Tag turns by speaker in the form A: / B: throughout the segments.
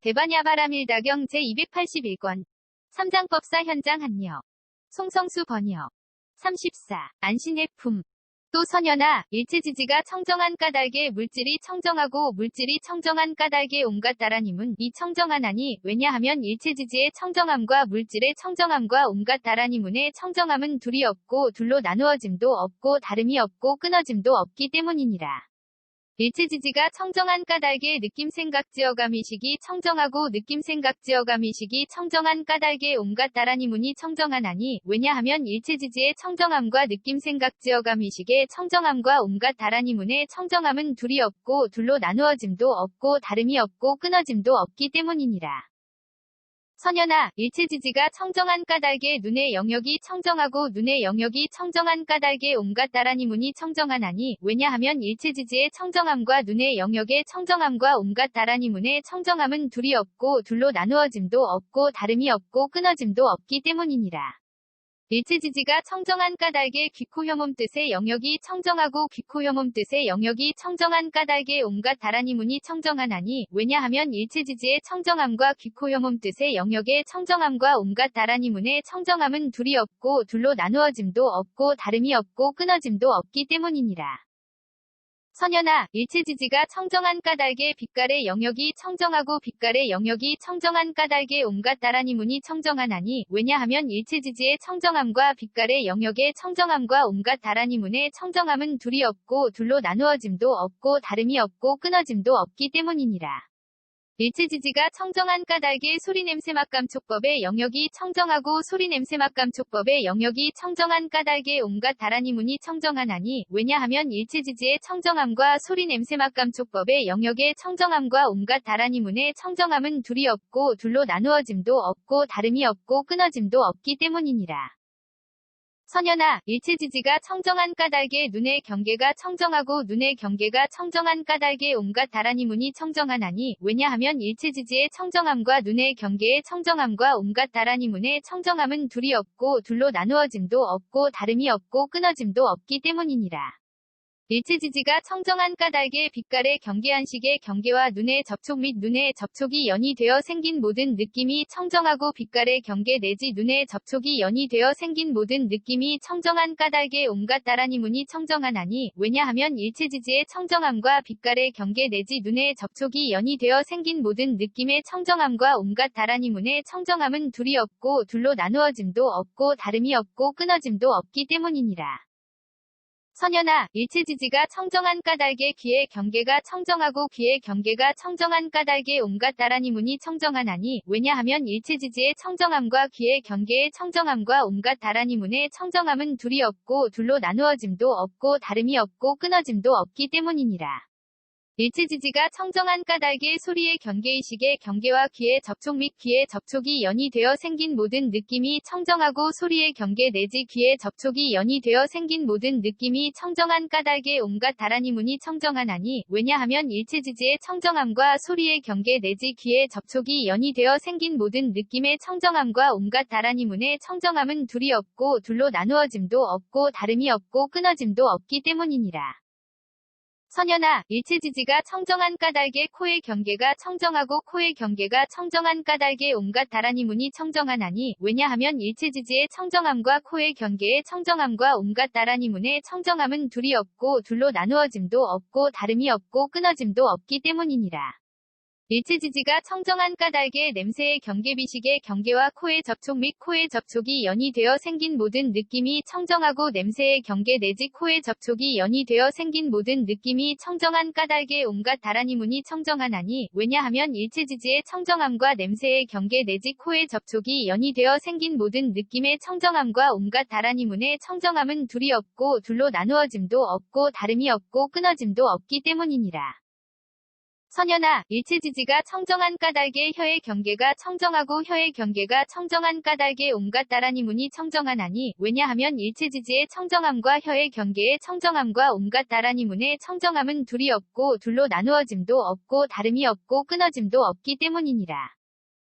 A: 대반야바라밀다경 제281권. 삼장법사 현장 한여. 송성수 번역. 34. 안신해품. 또 선연아, 일체지지가 청정한 까닭에 물질이 청정하고 물질이 청정한 까닭에 온갖 다라님은 이 청정하나니 왜냐하면 일체지지의 청정함과 물질의 청정함과 온갖 다라니문의 청정함은 둘이 없고 둘로 나누어짐도 없고 다름이 없고 끊어짐도 없기 때문이니라. 일체지지가 청정한 까닭에 느낌생각지어감이식이 청정하고 느낌생각지어감이식이 청정한 까닭에 온갖 다라니문이 청정하나니 왜냐하면 일체지지의 청정함과 느낌생각지어감이식의 청정함과 온갖 다라니문의 청정함은 둘이 없고 둘로 나누어짐도 없고 다름이 없고 끊어짐도 없기 때문이니라. 선연아, 일체지지가 청정한 까닭에 눈의 영역이 청정하고 눈의 영역이 청정한 까닭에 온갖 다라니문이 청정하나니 왜냐하면 일체지지의 청정함과 눈의 영역의 청정함과 온갖 다라니문의 청정함은 둘이 없고 둘로 나누어짐도 없고 다름이 없고 끊어짐도 없기 때문이니라. 일체지지가 청정한 까닭에 귀코혐음 뜻의 영역이 청정하고 귀코혐음 뜻의 영역이 청정한 까닭에 온갖 다라니문이 청정하나니 왜냐하면 일체지지의 청정함과 귀코혐음 뜻의 영역의 청정함과 온갖 다라니문의 청정함은 둘이 없고 둘로 나누어짐도 없고 다름이 없고 끊어짐도 없기 때문이니라. 선연아, 일체지지가 청정한 까닭에 빛깔의 영역이 청정하고 빛깔의 영역이 청정한 까닭에 온갖 다라니문이 청정하나니 왜냐하면 일체지지의 청정함과 빛깔의 영역의 청정함과 온갖 다라니문의 청정함은 둘이 없고 둘로 나누어짐도 없고 다름이 없고 끊어짐도 없기 때문이니라. 일체지지가 청정한 까닭에 소리냄새맛감촉법의 영역이 청정하고 소리냄새맛감촉법의 영역이 청정한 까닭에 온갖 다라니문이 청정하나니 왜냐하면 일체지지의 청정함과 소리냄새맛감촉법의 영역의 청정함과 온갖 다라니문의 청정함은 둘이 없고 둘로 나누어짐도 없고 다름이 없고 끊어짐도 없기 때문이니라. 선연아, 일체지지가 청정한 까닭에 눈의 경계가 청정하고 눈의 경계가 청정한 까닭에 온갖 다라니문이 청정하나니 왜냐하면 일체지지의 청정함과 눈의 경계의 청정함과 온갖 다라니문의 청정함은 둘이 없고 둘로 나누어짐도 없고 다름이 없고 끊어짐도 없기 때문이니라. 일체지지가 청정한 까닭에 빛깔의 경계한식의 경계와 눈의 접촉 및 눈의 접촉이 연이 되어 생긴 모든 느낌이 청정하고 빛깔의 경계 내지 눈의 접촉이 연이 되어 생긴 모든 느낌이 청정한 까닭에 온갖 다라니문이 청정하나니 왜냐하면 일체지지의 청정함과 빛깔의 경계 내지 눈의 접촉이 연이 되어 생긴 모든 느낌의 청정함과 온갖 다라니문의 청정함은 둘이 없고 둘로 나누어짐도 없고 다름이 없고 끊어짐도 없기 때문이니라. 선연아, 일체지지가 청정한 까닭에 귀의 경계가 청정하고 귀의 경계가 청정한 까닭에 온갖 다라니문이 청정하나니 왜냐하면 일체지지의 청정함과 귀의 경계의 청정함과 온갖 다라니문의 청정함은 둘이 없고 둘로 나누어짐도 없고 다름이 없고 끊어짐도 없기 때문이니라. 일체지지가 청정한 까닭에 소리의 경계의식의 경계와 귀의 접촉 및 귀의 접촉이 연이 되어 생긴 모든 느낌이 청정하고 소리의 경계 내지 귀의 접촉이 연이 되어 생긴 모든 느낌이 청정한 까닭에 온갖 다라니문이 청정하나니 왜냐하면 일체지지의 청정함과 소리의 경계 내지 귀의 접촉이 연이 되어 생긴 모든 느낌의 청정함과 온갖 다라니문의 청정함은 둘이 없고 둘로 나누어짐도 없고 다름이 없고 끊어짐도 없기 때문이니라. 선연아, 일체지지가 청정한 까닭에 코의 경계가 청정하고 코의 경계가 청정한 까닭에 온갖 다라니문이 청정하나니 왜냐하면 일체지지의 청정함과 코의 경계의 청정함과 온갖 다라니문의 청정함은 둘이 없고 둘로 나누어짐도 없고 다름이 없고 끊어짐도 없기 때문이니라. 일체지지가 청정한 까닭에 냄새의 경계비식의 경계와 코의 접촉 및 코의 접촉이 연이 되어 생긴 모든 느낌이 청정하고 냄새의 경계 내지 코의 접촉이 연이 되어 생긴 모든 느낌이 청정한 까닭에 온갖 다라니문이 청정하나니 왜냐하면 일체지지의 청정함과 냄새의 경계 내지 코의 접촉이 연이 되어 생긴 모든 느낌의 청정함과 온갖 다라니문의 청정함은 둘이 없고 둘로 나누어짐도 없고 다름이 없고 끊어짐도 없기 때문이니라. 선연아, 일체지지가 청정한 까닭에 혀의 경계가 청정하고 혀의 경계가 청정한 까닭에 온갖 다라니문이 청정하나니 왜냐하면 일체지지의 청정함과 혀의 경계의 청정함과 온갖 다라니문의 청정함은 둘이 없고 둘로 나누어짐도 없고 다름이 없고 끊어짐도 없기 때문이니라.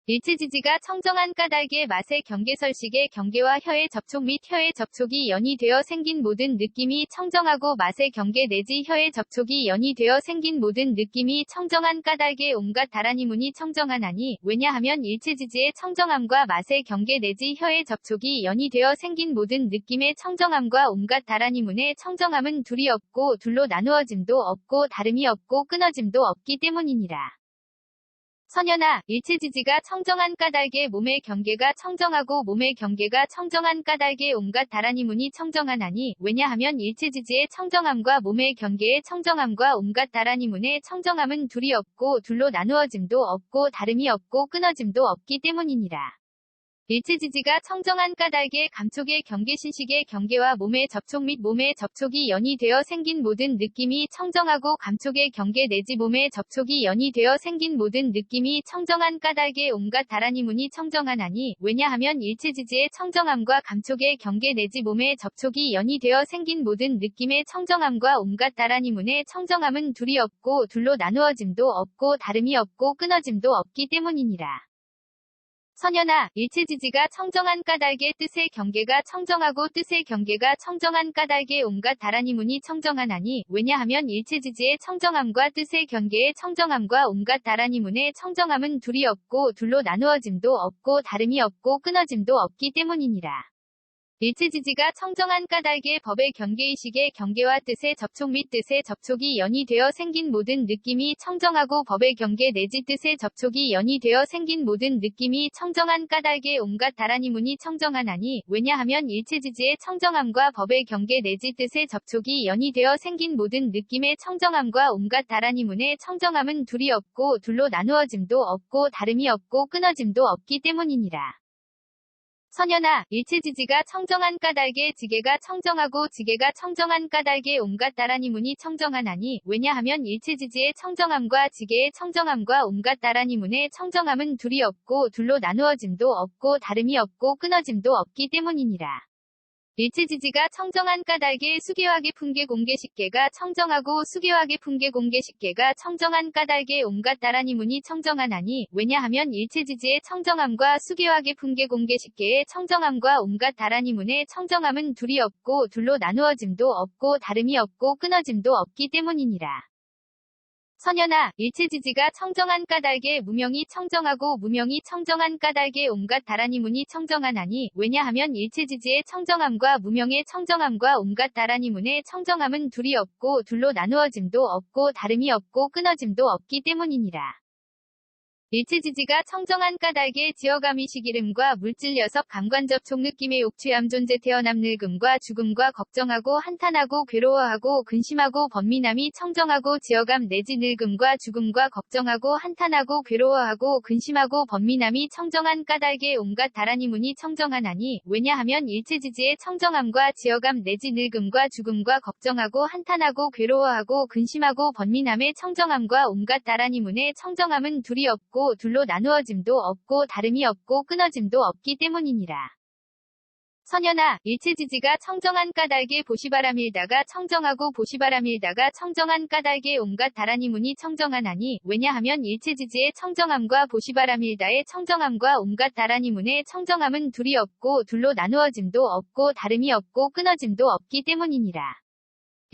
A: 일체지지가 청정한 까닭의 맛의 경계설식의 경계와 혀의 접촉 및 혀의 접촉이 연이 되어 생긴 모든 느낌이 청정하고 맛의 경계 내지 혀의 접촉이 연이 되어 생긴 모든 느낌이 청정한 까닭의 온갖 다라니문이 청정하나니 왜냐하면 일체지지의 청정함과 맛의 경계 내지 혀의 접촉이 연이 되어 생긴 모든 느낌의 청정함과 온갖 다라니문의 청정함은 둘이 없고 둘로 나누어짐도 없고 다름이 없고 끊어짐도 없기 때문이니라. 선현아, 일체지지가 청정한 까닭의 몸의 경계가 청정하고 몸의 경계가 청정한 까닭의 온갖 다라니문이 청정하나니 왜냐하면 일체지지의 청정함과 몸의 경계의 청정함과 온갖 다라니문의 청정함은 둘이 없고 둘로 나누어짐도 없고 다름이 없고 끊어짐도 없기 때문이니라. 일체지지가 청정한 까닭의 감촉의 경계신식의 경계와 몸의 접촉 및 몸의 접촉이 연이 되어 생긴 모든 느낌이 청정하고 감촉의 경계 내지 몸의 접촉이 연이 되어 생긴 모든 느낌이 청정한 까닭의 온갖 다라니문이 청정하나니 왜냐하면 일체지지의 청정함과 감촉의 경계 내지 몸의 접촉이 연이 되어 생긴 모든 느낌의 청정함과 온갖 다라니문의 청정함은 둘이 없고 둘로 나누어짐도 없고 다름이 없고 끊어짐도 없기 때문이니라. 선현아, 일체지지가 청정한 까닭의 뜻의 경계가 청정하고 뜻의 경계가 청정한 까닭의 온갖 다라니문이 청정하나니 왜냐하면 일체지지의 청정함과 뜻의 경계의 청정함과 온갖 다라니문의 청정함은 둘이 없고 둘로 나누어짐도 없고 다름이 없고 끊어짐도 없기 때문이니라. 일체지지가 청정한 까닭의 법의 경계의식의 경계와 뜻의 접촉 및 뜻의 접촉이 연이 되어 생긴 모든 느낌이 청정하고 법의 경계 내지 뜻의 접촉이 연이 되어 생긴 모든 느낌이 청정한 까닭의 온갖 다라니문이 청정하나니 왜냐하면 일체지지의 청정함과 법의 경계 내지 뜻의 접촉이 연이 되어 생긴 모든 느낌의 청정함과 온갖 다라니문의 청정함은 둘이 없고 둘로 나누어짐도 없고 다름이 없고 끊어짐도 없기 때문이니라. 선현아, 일체지지가 청정한 까닭의 지계가 청정하고 지계가 청정한 까닭의 온갖 다라니문이 청정하나니 왜냐하면 일체지지의 청정함과 지계의 청정함과 온갖 다라니문의 청정함은 둘이 없고 둘로 나누어짐도 없고 다름이 없고 끊어짐도 없기 때문이니라. 일체지지가 청정한 까닭의 수계화계 풍계 공계식계가 청정하고 수계화계 풍계 공계식계가 청정한 까닭의 온갖 다라니문이 청정하나니 왜냐하면 일체지지의 청정함과 수계화계 풍계 공계식계의 청정함과 온갖 다라니문의 청정함은 둘이 없고 둘로 나누어짐도 없고 다름이 없고 끊어짐도 없기 때문이니라. 선현아, 일체지지가 청정한 까닭의 무명이 청정하고 무명이 청정한 까닭의 온갖 다라니문이 청정하나니 왜냐하면 일체지지의 청정함과 무명의 청정함과 온갖 다라니문의 청정함은 둘이 없고 둘로 나누어짐도 없고 다름이 없고 끊어짐도 없기 때문이니라. 일체지지가 청정한 까닭의 지어감이식 이름과 물질 녀석 감관접촉 느낌의 욕취함 존재 태어남 늙음과 죽음과 걱정하고 한탄하고 괴로워하고 근심하고 번민함이 청정하고 지어감 내지 늙음과 죽음과 걱정하고 한탄하고 괴로워하고 근심하고 번민함이 청정한 까닭의 온갖 다라니문이 청정하나니 왜냐하면 일체지지의 청정함과 지어감 내지 늙음과 죽음과 걱정하고 한탄하고 괴로워하고 근심하고 번민함의 청정함과 온갖 다라니문의 청정함은 둘이 없고 둘로 나누어짐도 없고 다름이 없고 끊어짐도 없기 때문이니라. 선현아, 일체지지가 청정한 까닭의 보시바람일다가 청정하고 보시바람일다가 청정한 까닭의 온갖 다라니문이 청정하나니 왜냐하면 일체지지의 청정함과 보시바람일다의 청정함과 온갖 다라니문의 청정함은 둘이 없고 둘로 나누어짐도 없고 다름이 없고 끊어짐도 없기 때문이니라.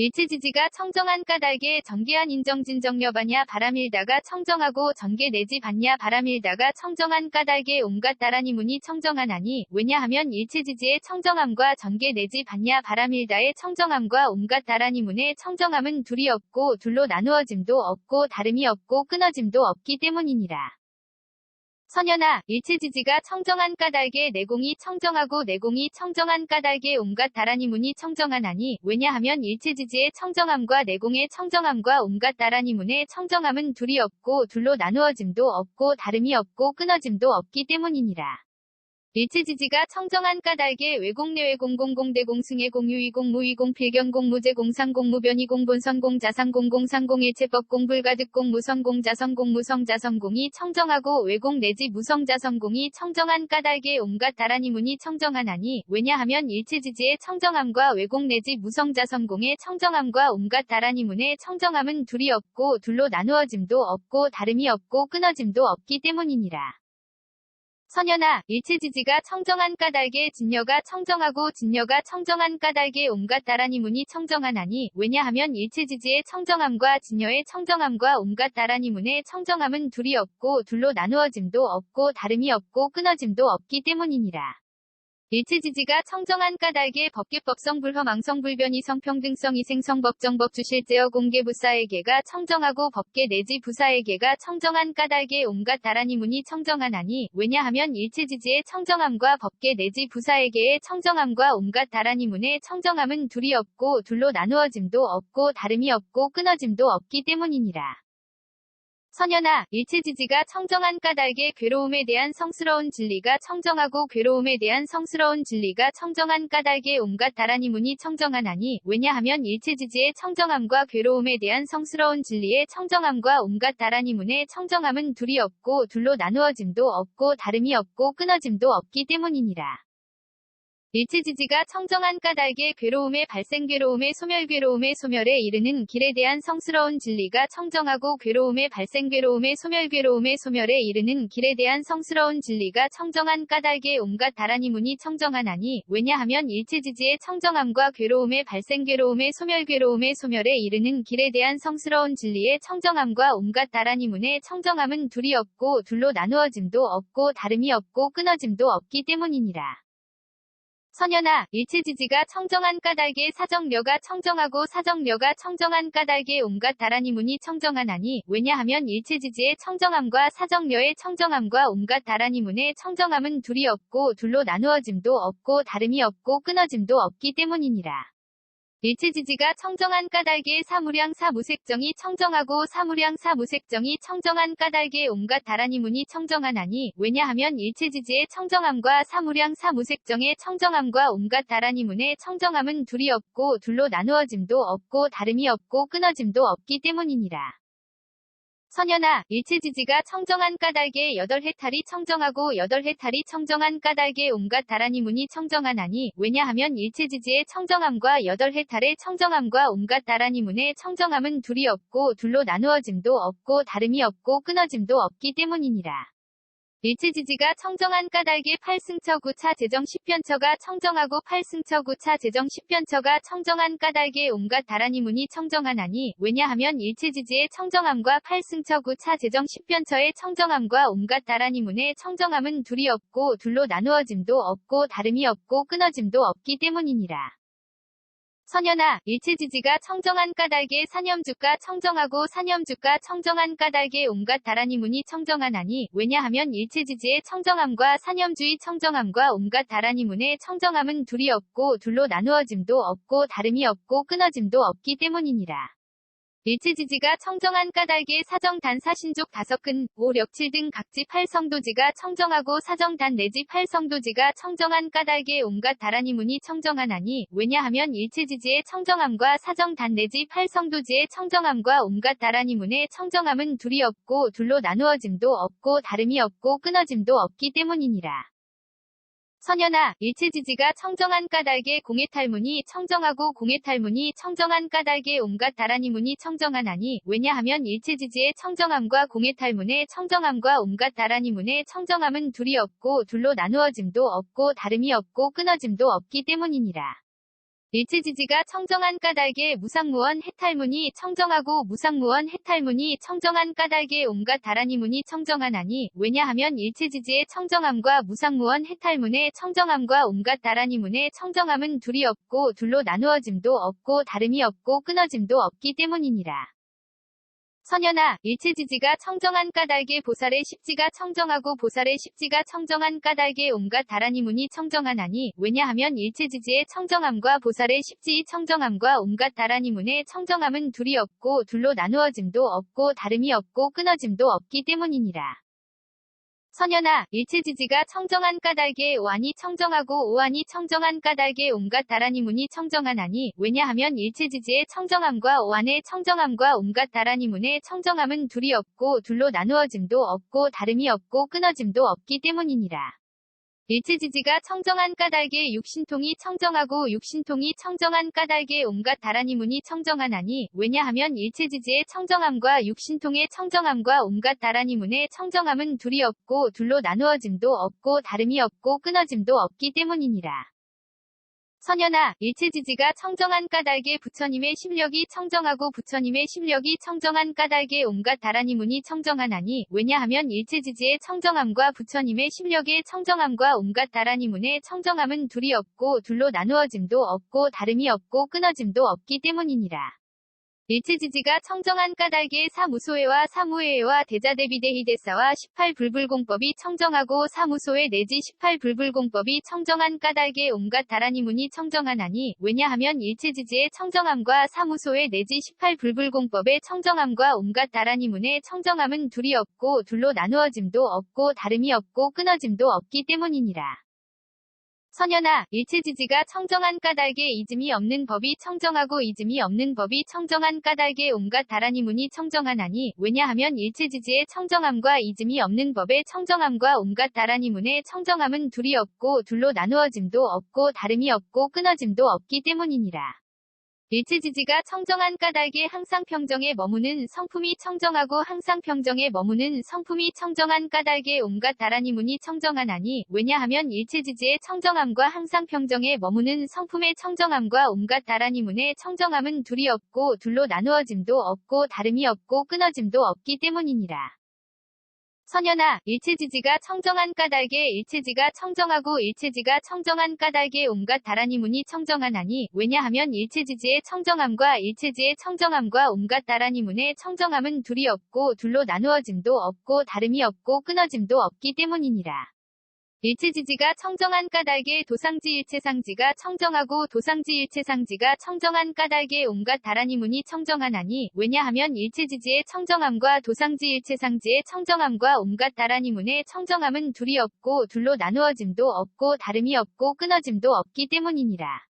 A: 일체지지가 청정한 까닭의 전개한 인정진정여바냐 바람일다가 청정하고 전개 내지 받냐 바람일다가 청정한 까닭의 온갖 다라니문이 청정하나니 왜냐하면 일체지지의 청정함과 전개 내지 받냐 바람일다의 청정함과 온갖 다라니문의 청정함은 둘이 없고 둘로 나누어짐도 없고 다름이 없고 끊어짐도 없기 때문이니라. 선현아, 일체지지가 청정한 까닭의 내공이 청정하고 내공이 청정한 까닭의 온갖 다라니문이 청정하나니 왜냐하면 일체지지의 청정함과 내공의 청정함과 온갖 다라니문의 청정함은 둘이 없고 둘로 나누어짐도 없고 다름이 없고 끊어짐도 없기 때문이니라. 일체지지가 청정한 까닭의 외공내외공 공공대공승의 공유이공 무이공 필경공 무제공상공 무변이공 본선공 자상공 공상공 일체법공 불가득공 무성공 자성공 무성자성공이 청정하고 외공 내지 무성자성공이 청정한 까닭의 온갖 다라니문이 청정하나니 왜냐하면 일체지지의 청정함과 외공 내지 무성자성공의 청정함과 온갖 다라니문의 청정함은 둘이 없고 둘로 나누어짐도 없고 다름이 없고 끊어짐도 없기 때문이니라. 선연아, 일체지지가 청정한 까닭에 진여가 청정하고 진여가 청정한 까닭에 온갖 다라니 문이 청정하나니, 왜냐하면 일체지지의 청정함과 진여의 청정함과 온갖 다라니 문의 청정함은 둘이 없고 둘로 나누어짐도 없고 다름이 없고 끊어짐도 없기 때문이니라. 일체지지가 청정한 까닭에 법계법성 불허망성 불변이 성평등성 이생성 법정법 주실제어 공개부사에게가 청정하고 법계 내지 부사에게가 청정한 까닭에 온갖 다라니 문이 청정하나니, 왜냐하면 일체지지의 청정함과 법계 내지 부사에게의 청정함과 온갖 다라니 문의 청정함은 둘이 없고 둘로 나누어짐도 없고 다름이 없고 끊어짐도 없기 때문이니라. 선연아, 일체지지가 청정한 까닭에 괴로움에 대한 성스러운 진리가 청정하고 괴로움에 대한 성스러운 진리가 청정한 까닭에 온갖 다라니 문이 청정하나니, 왜냐하면 일체지지의 청정함과 괴로움에 대한 성스러운 진리의 청정함과 온갖 다라니 문의 청정함은 둘이 없고 둘로 나누어짐도 없고 다름이 없고 끊어짐도 없기 때문이니라. 일체지지가 청정한 까닭에 괴로움의 발생 괴로움의 소멸 괴로움의 소멸에 이르는 길에 대한 성스러운 진리가 청정하고 괴로움의 발생 괴로움의 소멸 괴로움의 소멸에 이르는 길에 대한 성스러운 진리가 청정한 까닭에 온갖 다라니 문이 청정하나니, 왜냐하면 일체지지의 청정함과 괴로움의 발생 괴로움의 소멸에 이르는 길에 대한 성스러운 진리의 청정함과 온갖 다라니 문의 청정함은 둘이 없고 둘로 나누어짐도 없고 다름이 없고 끊어짐도 없기 때문이니라. 선연아, 일체지지가 청정한 까닭에 사정려가 청정하고 사정려가 청정한 까닭에 온갖 다라니 문이 청정하나니, 왜냐하면 일체지지의 청정함과 사정려의 청정함과 온갖 다라니 문의 청정함은 둘이 없고 둘로 나누어짐도 없고 다름이 없고 끊어짐도 없기 때문이니라. 일체지지가 청정한 까닭에 사무량 사무색정이 청정하고 사무량 사무색정이 청정한 까닭에 온갖 다라니 문이 청정하나니, 왜냐하면 일체지지의 청정함과 사무량 사무색정의 청정함과 온갖 다라니 문의 청정함은 둘이 없고 둘로 나누어짐도 없고 다름이 없고 끊어짐도 없기 때문이니라. 선연아, 일체지지가 청정한 까닭에 여덟 해탈이 청정하고 여덟 해탈이 청정한 까닭에 온갖 다라니 문이 청정하나니, 왜냐하면 일체지지의 청정함과 여덟 해탈의 청정함과 온갖 다라니 문의 청정함은 둘이 없고 둘로 나누어짐도 없고 다름이 없고 끊어짐도 없기 때문이니라. 일체지지가 청정한 까닭에 8승처 9차 제정 10편처가 청정하고 8승처 9차 제정 10편처가 청정한 까닭에 온갖 다라니 문이 청정하나니, 왜냐하면 일체지지의 청정함과 8승처 9차 제정 10편처의 청정함과 온갖 다라니 문의 청정함은 둘이 없고 둘로 나누어짐도 없고 다름이 없고 끊어짐도 없기 때문이니라. 선연아, 일체지지가 청정한 까닭에 사념주가 청정하고 사념주가 청정한 까닭에 온갖 다라니 문이 청정하나니, 왜냐하면 일체지지의 청정함과 사념주의 청정함과 온갖 다라니 문의 청정함은 둘이 없고 둘로 나누어짐도 없고 다름이 없고 끊어짐도 없기 때문이니라. 일체지지가 청정한 까닭에 사정단 사신족 다섯근, 오력칠 등 각지 8성도지가 청정하고 사정단 내지 8성도지가 청정한 까닭에 온갖 다라니 문이 청정하나니, 왜냐하면 일체지지의 청정함과 사정단 내지 8성도지의 청정함과 온갖 다라니 문의 청정함은 둘이 없고 둘로 나누어짐도 없고 다름이 없고 끊어짐도 없기 때문이니라. 선연아, 일체지지가 청정한 까닭에 공해탈문이 청정하고 공해탈문이 청정한 까닭에 온갖 다라니 문이 청정하나니, 왜냐하면 일체지지의 청정함과 공해탈문의 청정함과 온갖 다라니 문의 청정함은 둘이 없고 둘로 나누어짐도 없고 다름이 없고 끊어짐도 없기 때문이니라. 일체지지가 청정한 까닭에 무상무원 해탈문이 청정하고 무상무원 해탈문이 청정한 까닭에 온갖 다라니 문이 청정하나니, 왜냐하면 일체지지의 청정함과 무상무원 해탈문의 청정함과 온갖 다라니 문의 청정함은 둘이 없고 둘로 나누어짐도 없고 다름이 없고 끊어짐도 없기 때문이니라. 선연아, 일체지지가 청정한 까닭에 보살의 십지가 청정하고 보살의 십지가 청정한 까닭에 온갖 다라니 문이 청정하나니, 왜냐하면 일체지지의 청정함과 보살의 십지의 청정함과 온갖 다라니 문의 청정함은 둘이 없고 둘로 나누어짐도 없고 다름이 없고 끊어짐도 없기 때문이니라. 선연아, 일체지지가 청정한 까닭에 오한이 청정하고 오한이 청정한 까닭에 온갖 다라니 문이 청정하나니, 왜냐하면 일체지지의 청정함과 오한의 청정함과 온갖 다라니 문의 청정함은 둘이 없고 둘로 나누어짐도 없고 다름이 없고 끊어짐도 없기 때문이니라. 일체지지가 청정한 까닭에 육신통이 청정하고 육신통이 청정한 까닭에 온갖 다라니 문이 청정하나니 왜냐하면 일체지지의 청정함과 육신통의 청정함과 온갖 다라니 문의 청정함은 둘이 없고 둘로 나누어짐도 없고 다름이 없고 끊어짐도 없기 때문이니라. 선연아, 일체지지가 청정한 까닭에 부처님의 심력이 청정하고 부처님의 심력이 청정한 까닭에 온갖 다라니 문이 청정하나니 왜냐하면 일체지지의 청정함과 부처님의 심력의 청정함과 온갖 다라니 문의 청정함은 둘이 없고 둘로 나누어짐도 없고 다름이 없고 끊어짐도 없기 때문이니라. 일체지지가 청정한 까닭에 사무소회와 사무회와 대자대비대희대사와 18불불공법이 청정하고 사무소회 내지 18불불공법이 청정한 까닭에 온갖 다라니 문이 청정하나니 왜냐하면 일체지지의 청정함과 사무소회 내지 18불불공법의 청정함과 온갖 다라니 문의 청정함은 둘이 없고 둘로 나누어짐도 없고 다름이 없고 끊어짐도 없기 때문이니라. 선연아, 일체지지가 청정한 까닭에 이즘이 없는 법이 청정하고 이즘이 없는 법이 청정한 까닭에 온갖 다라니 문이 청정하나니 왜냐하면 일체지지의 청정함과 이즘이 없는 법의 청정함과 온갖 다라니 문의 청정함은 둘이 없고 둘로 나누어짐도 없고 다름이 없고 끊어짐도 없기 때문이니라. 일체지지가 청정한 까닭에 항상 평정에 머무는 성품이 청정하고 항상 평정에 머무는 성품이 청정한 까닭에 온갖 다라니 문이 청정하나니 왜냐하면 일체지지의 청정함과 항상 평정에 머무는 성품의 청정함과 온갖 다라니 문의 청정함은 둘이 없고 둘로 나누어짐도 없고 다름이 없고 끊어짐도 없기 때문이니라. 선연아, 일체지지가 청정한 까닭에 일체지가 청정하고 일체지가 청정한 까닭에 온갖 다라니 문이 청정하나니 왜냐하면 일체지지의 청정함과 일체지의 청정함과 온갖 다라니 문의 청정함은 둘이 없고 둘로 나누어짐도 없고 다름이 없고 끊어짐도 없기 때문이니라. 일체지지가 청정한 까닭에 도상지 일체상지가 청정하고 도상지 일체상지가 청정한 까닭에 온갖 다라니 문이 청정하나니 왜냐하면 일체지지의 청정함과 도상지 일체상지의 청정함과 온갖 다라니 문의 청정함은 둘이 없고 둘로 나누어짐도 없고 다름이 없고 끊어짐도 없기 때문이니라.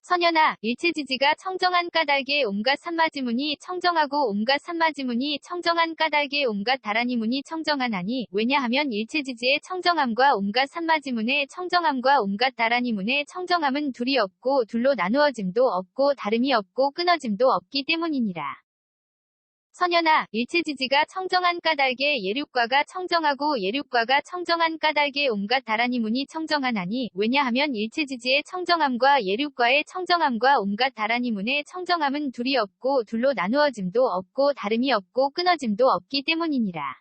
A: 선연아, 일체지지가 청정한 까닭에 온갖 산마지문이 청정하고 온갖 산마지문이 청정한 까닭에 온갖 다라니 문이 청정하나니 왜냐하면 일체지지의 청정함과 온갖 산마지문의 청정함과 온갖 다라니 문의 청정함은 둘이 없고 둘로 나누어짐도 없고 다름이 없고 끊어짐도 없기 때문이니라. 선연아, 일체지지가 청정한 까닭에 예륙과가 청정하고 예륙과가 청정한 까닭에 온갖 다라니 문이 청정하나니 왜냐하면 일체지지의 청정함과 예륙과의 청정함과 온갖 다라니 문의 청정함은 둘이 없고 둘로 나누어짐도 없고 다름이 없고 끊어짐도 없기 때문이니라.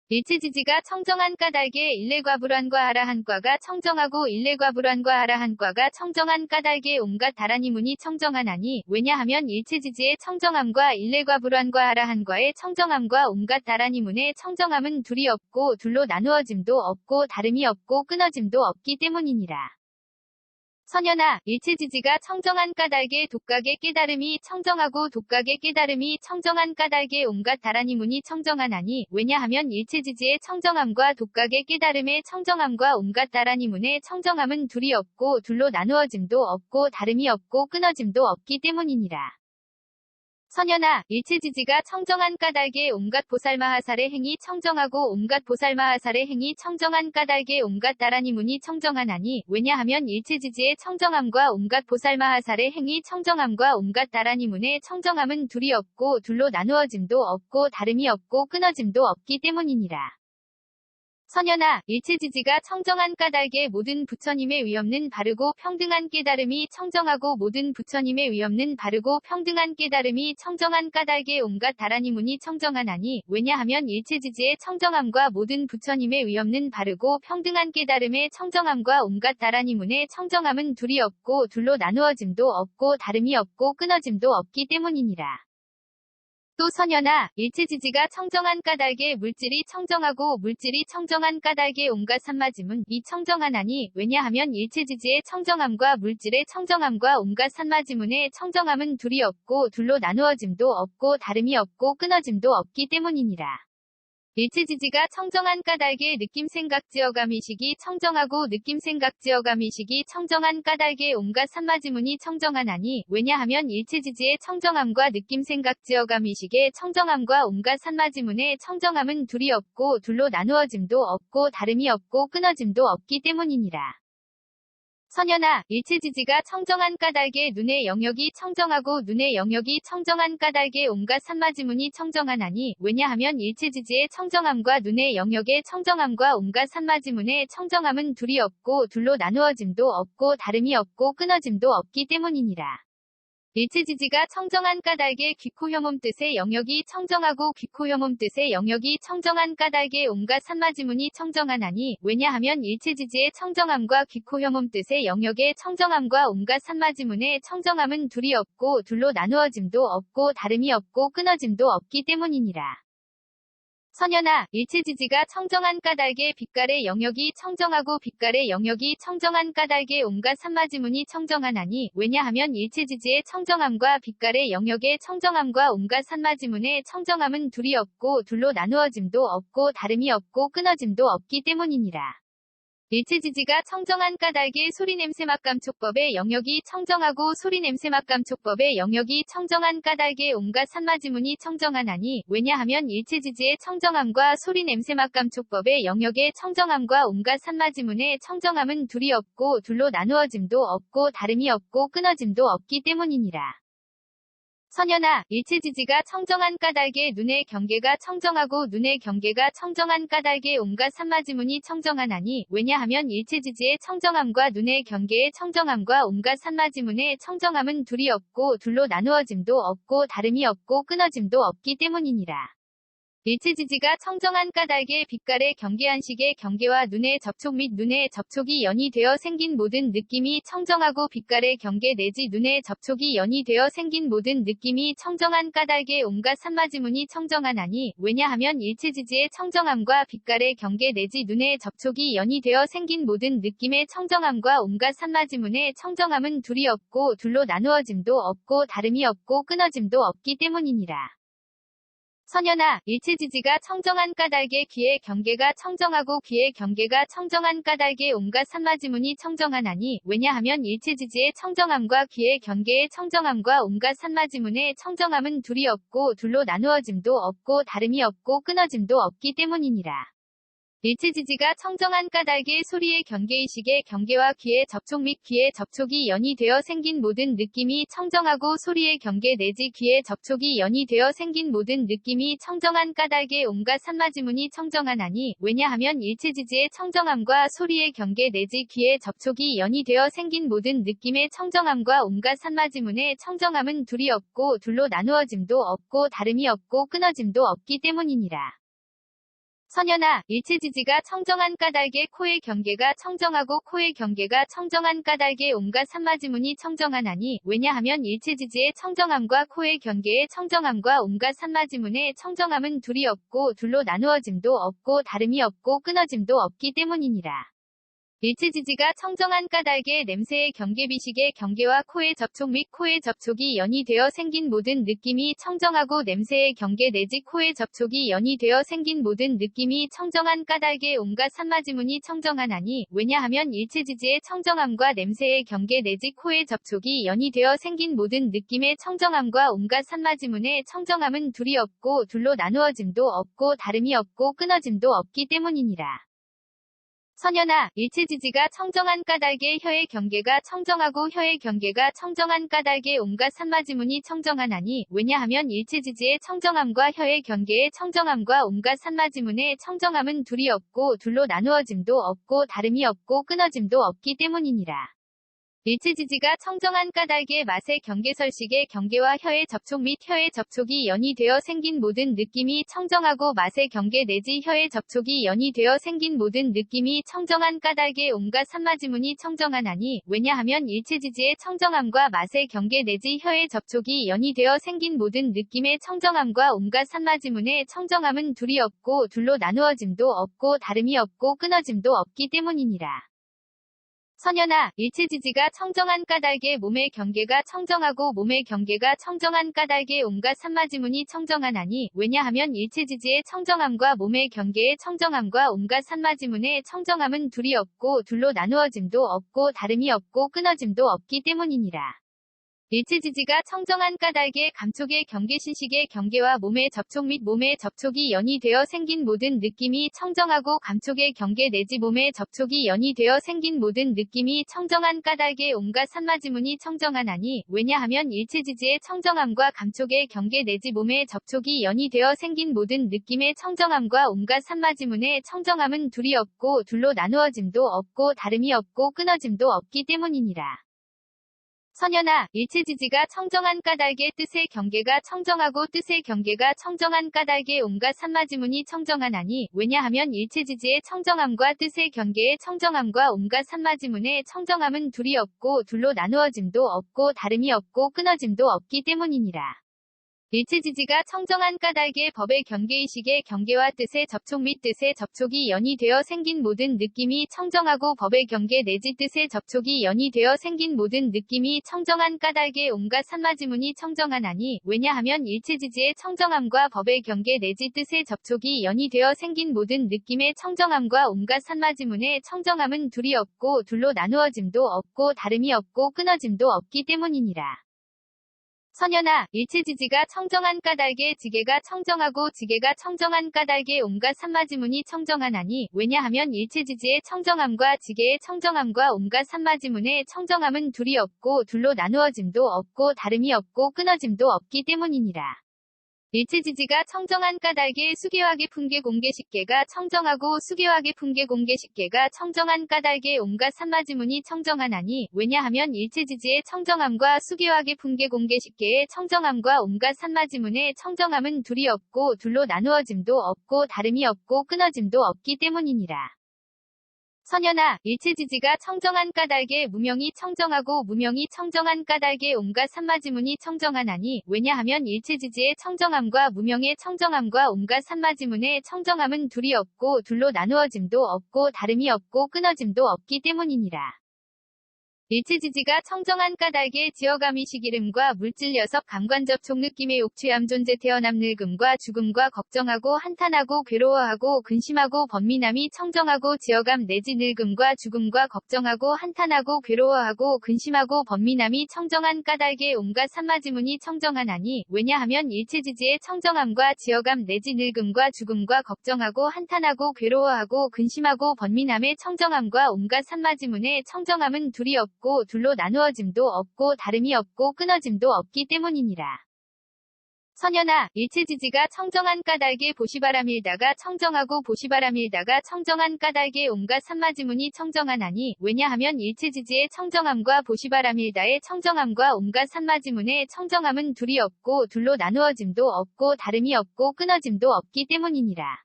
A: 일체지지가 청정한 까닭에 일례과불환과 아라한과가 청정하고 일례과불환과 아라한과가 청정한 까닭에 온갖 다라니 문이 청정하나니 왜냐하면 일체지지의 청정함과 일례과불환과 아라한과의 청정함과 온갖 다라니 문의 청정함은 둘이 없고 둘로 나누어짐도 없고 다름이 없고 끊어짐도 없기 때문이니라. 선연아, 일체지지가 청정한 까닭에 독각의 깨달음이 청정하고 독각의 깨달음이 청정한 까닭에 온갖 다라니 문이 청정하나니 왜냐하면 일체지지의 청정함과 독각의 깨달음의 청정함과 온갖 다라니 문의 청정함은 둘이 없고 둘로 나누어짐도 없고 다름이 없고 끊어짐도 없기 때문이니라. 선연아, 일체지지가 청정한 까닭에 온갖 보살마하살의 행위 청정하고 온갖 보살마하살의 행위 청정한 까닭에 온갖 다라니 문이 청정하나니 왜냐하면 일체지지의 청정함과 온갖 보살마하살의 행위 청정함과 온갖 다라니 문의 청정함은 둘이 없고 둘로 나누어짐도 없고 다름이 없고 끊어짐도 없기 때문이니라. 선연아, 일체지지가 청정한 까닭에 모든 부처님의 위없는 바르고 평등한 깨달음이 청정하고 모든 부처님의 위없는 바르고 평등한 깨달음이 청정한 까닭에 온갖 다라니 문이 청정하나니 왜냐하면 일체지지의 청정함과 모든 부처님의 위없는 바르고 평등한 깨달음의 청정함과 온갖 다라니 문의 청정함은 둘이 없고 둘로 나누어짐도 없고 다름이 없고 끊어짐도 없기 때문이니라. 또 선연아, 일체지지가 청정한 까닭에 물질이 청정하고 물질이 청정한 까닭에 온갖 산마지문이 청정하나니 왜냐하면 일체지지의 청정함과 물질의 청정함과 온갖 산마지문의 청정함은 둘이 없고 둘로 나누어짐도 없고 다름이 없고 끊어짐도 없기 때문이니라. 일체지지가 청정한 까닭에 느낌생각지어감이식이 청정하고 느낌생각지어감이식이 청정한 까닭에 온갖 산마지문이 청정하나니 왜냐하면 일체지지의 청정함과 느낌생각지어감이식의 청정함과 온갖 산마지문의 청정함은 둘이 없고 둘로 나누어짐도 없고 다름이 없고 끊어짐도 없기 때문이니라. 선연아, 일체지지가 청정한 까닭에 눈의 영역이 청정하고 눈의 영역이 청정한 까닭에 온갖 산마지문이 청정하나니 왜냐하면 일체지지의 청정함과 눈의 영역의 청정함과 온갖 산마지문의 청정함은 둘이 없고 둘로 나누어짐도 없고 다름이 없고 끊어짐도 없기 때문이니라. 일체지지가 청정한 까닭에 귀코혐음 뜻의 영역이 청정하고 귀코혐음 뜻의 영역이 청정한 까닭에 온갖 산마지문이 청정하나니 왜냐하면 일체지지의 청정함과 귀코혐음 뜻의 영역의 청정함과 온갖 산마지문의 청정함은 둘이 없고 둘로 나누어짐도 없고 다름이 없고 끊어짐도 없기 때문이니라. 선연아, 일체지지가 청정한 까닭에 빛깔의 영역이 청정하고 빛깔의 영역이 청정한 까닭에 온갖 산마지문이 청정하나니 왜냐하면 일체지지의 청정함과 빛깔의 영역의 청정함과 온갖 산마지문의 청정함은 둘이 없고 둘로 나누어짐도 없고 다름이 없고 끊어짐도 없기 때문이니라. 일체지지가 청정한 까닭에 소리냄새맛감촉법의 영역이 청정하고 소리냄새맛감촉법의 영역이 청정한 까닭에 온갖 산마지문이 청정하나니 왜냐하면 일체지지의 청정함과 소리냄새맛감촉법의 영역의 청정함과 온갖 산마지문의 청정함은 둘이 없고 둘로 나누어짐도 없고 다름이 없고 끊어짐도 없기 때문이니라. 선연아, 일체지지가 청정한 까닭에 눈의 경계가 청정하고 눈의 경계가 청정한 까닭에 온갖 산마지문이 청정하나니 왜냐하면 일체지지의 청정함과 눈의 경계의 청정함과 온갖 산마지문의 청정함은 둘이 없고 둘로 나누어짐도 없고 다름이 없고 끊어짐도 없기 때문이니라. 일체지지가 청정한 까닭에 빛깔의 경계한식의 경계와 눈의 접촉 및 눈의 접촉이 연이 되어 생긴 모든 느낌이 청정하고 빛깔의 경계 내지 눈의 접촉이 연이 되어 생긴 모든 느낌이 청정한 까닭에 온갖 산마지문이 청정하나니 왜냐하면 일체지지의 청정함과 빛깔의 경계 내지 눈의 접촉이 연이 되어 생긴 모든 느낌의 청정함과 온갖 산마지문의 청정함은 둘이 없고 둘로 나누어짐도 없고 다름이 없고 끊어짐도 없기 때문이니라. 선연아, 일체지지가 청정한 까닭에 귀의 경계가 청정하고 귀의 경계가 청정한 까닭에 온갖 산마지문이 청정하나니 왜냐하면 일체지지의 청정함과 귀의 경계의 청정함과 온갖 산마지문의 청정함은 둘이 없고 둘로 나누어짐도 없고 다름이 없고 끊어짐도 없기 때문이니라. 일체지지가 청정한 까닭에 소리의 경계의식의 경계와 귀의 접촉 및 귀의 접촉이 연이 되어 생긴 모든 느낌이 청정하고 소리의 경계 내지 귀의 접촉이 연이 되어 생긴 모든 느낌이 청정한 까닭에 온갖 산마지문이 청정하나니 왜냐하면 일체지지의 청정함과 소리의 경계 내지 귀의 접촉이 연이 되어 생긴 모든 느낌의 청정함과 온갖 산마지문의 청정함은 둘이 없고 둘로 나누어짐도 없고 다름이 없고 끊어짐도 없기 때문이니라. 선연아, 일체지지가 청정한 까닭에 코의 경계가 청정하고 코의 경계가 청정한 까닭에 온갖 산마지문이 청정하나니 왜냐하면 일체지지의 청정함과 코의 경계의 청정함과 온갖 산마지문의 청정함은 둘이 없고 둘로 나누어짐도 없고 다름이 없고 끊어짐도 없기 때문이니라. 일체지지가 청정한 까닭에 냄새의 경계비식의 경계와 코의 접촉 및 코의 접촉이 연이 되어 생긴 모든 느낌이 청정하고 냄새의 경계 내지 코의 접촉이 연이 되어 생긴 모든 느낌이 청정한 까닭에 온갖 산마지문이 청정하나니 왜냐하면 일체지지의 청정함과 냄새의 경계 내지 코의 접촉이 연이 되어 생긴 모든 느낌의 청정함과 온갖 산마지문의 청정함은 둘이 없고 둘로 나누어짐도 없고 다름이 없고 끊어짐도 없기 때문이니라. 선연아, 일체지지가 청정한 까닭에 혀의 경계가 청정하고 혀의 경계가 청정한 까닭에 온갖 산마지문이 청정하나니 왜냐하면 일체지지의 청정함과 혀의 경계의 청정함과 온갖 산마지문의 청정함은 둘이 없고 둘로 나누어짐도 없고 다름이 없고 끊어짐도 없기 때문이니라. 일체지지가 청정한 까닭에 맛의 경계설식의 경계와 혀의 접촉 및 혀의 접촉이 연이 되어 생긴 모든 느낌이 청정하고 맛의 경계 내지 혀의 접촉이 연이 되어 생긴 모든 느낌이 청정한 까닭에 온갖 산마지문이 청정하나니 왜냐하면 일체지지의 청정함과 맛의 경계 내지 혀의 접촉이 연이 되어 생긴 모든 느낌의 청정함과 온갖 산마지문의 청정함은 둘이 없고 둘로 나누어짐도 없고 다름이 없고 끊어짐도 없기 때문이니라. 선현아, 일체지지가 청정한 까닭에 몸의 경계가 청정하고 몸의 경계가 청정한 까닭에 온갖 산마지문이 청정하나니 왜냐하면 일체지지의 청정함과 몸의 경계의 청정함과 온갖 산마지문의 청정함은 둘이 없고 둘로 나누어짐도 없고 다름이 없고 끊어짐도 없기 때문이니라. 일체지지가 청정한 까닭에 감촉의 경계 신식의 경계와 몸의 접촉 및 몸의 접촉이 연이 되어 생긴 모든 느낌이 청정하고 감촉의 경계 내지 몸의 접촉이 연이 되어 생긴 모든 느낌이 청정한 까닭에 온갖 산마지문이 청정하나니 왜냐하면 일체지지의 청정함과 감촉의 경계 내지 몸의 접촉이 연이 되어 생긴 모든 느낌의 청정함과 온갖 산마지문의 청정함은 둘이 없고 둘로 나누어짐도 없고 다름이 없고 끊어짐도 없기 때문이니라. 선현아, 일체지지가 청정한 까닭의 뜻의 경계가 청정하고 뜻의 경계가 청정한 까닭에 온갖 산마지문이 청정하나니 왜냐하면 일체지지의 청정함과 뜻의 경계의 청정함과 온갖 산마지문의 청정함은 둘이 없고 둘로 나누어짐도 없고 다름이 없고 끊어짐도 없기 때문이니라. 일체지지가 청정한 까닭의 법의 경계의식의 경계와 뜻의 접촉 및 뜻의 접촉이 연이 되어 생긴 모든 느낌이 청정하고 법의 경계 내지 뜻의 접촉이 연이 되어 생긴 모든 느낌이 청정한 까닭에 온갖 산마지문이 청정하나니 왜냐하면 일체지지의 청정함과 법의 경계 내지 뜻의 접촉이 연이 되어 생긴 모든 느낌의 청정함과 온갖 산마지문의 청정함은 둘이 없고 둘로 나누어짐도 없고 다름이 없고 끊어짐도 없기 때문이니라. 선현아, 일체지지가 청정한 까닭에 지계가 청정하고 지계가 청정한 까닭에 온갖 산마지문이 청정하나니 왜냐하면 일체지지의 청정함과 지계의 청정함과 온갖 산마지문의 청정함은 둘이 없고 둘로 나누어짐도 없고 다름이 없고 끊어짐도 없기 때문이니라. 일체지지가 청정한 까닭에 수계화계 풍계 공계식계가 청정하고 수계화계 풍계 공계식계가 청정한 까닭에 온갖 산마지문이 청정하나니 왜냐하면 일체지지의 청정함과 수계화계 풍계 공계식계의 청정함과 온갖 산마지문의 청정함은 둘이 없고 둘로 나누어짐도 없고 다름이 없고 끊어짐도 없기 때문이니라. 선현아, 일체지지가 청정한 까닭에 무명이 청정하고 무명이 청정한 까닭에 온갖 산마지문이 청정하나니 왜냐하면 일체지지의 청정함과 무명의 청정함과 온갖 산마지문의 청정함은 둘이 없고 둘로 나누어짐도 없고 다름이 없고 끊어짐도 없기 때문이니라. 일체지지가 청정한 까닭에 지어감이식 이름과 물질 녀석 감관접촉 느낌의 옥취함 존재 태어남 늙음과 죽음과 걱정하고 한탄하고 괴로워하고 근심하고 번민함이 청정하고 지어감 내지 늙음과 죽음과 걱정하고 한탄하고 괴로워하고 근심하고 번민함이 청정한 까닭에 온갖 산마지문이 청정하나니 왜냐하면 일체지지의 청정함과 지어감 내지 늙음과 죽음과 걱정하고 한탄하고 괴로워하고 근심하고 번민함의 청정함과 온갖 산마지문의 청정함은 둘이 없고 둘로 나누어짐도 없고 다름이 없고 끊어짐도 없기 때문이니라. 선현아, 일체지지가 청정한 까닭에 보시바람일다가 청정하고 보시바람일다가 청정한 까닭에 온갖 산마지문이 청정하나니 왜냐하면 일체지지의 청정함과 보시바람일다의 청정함과 온갖 산마지문의 청정함은 둘이 없고 둘로 나누어짐도 없고 다름이 없고 끊어짐도 없기 때문이니라.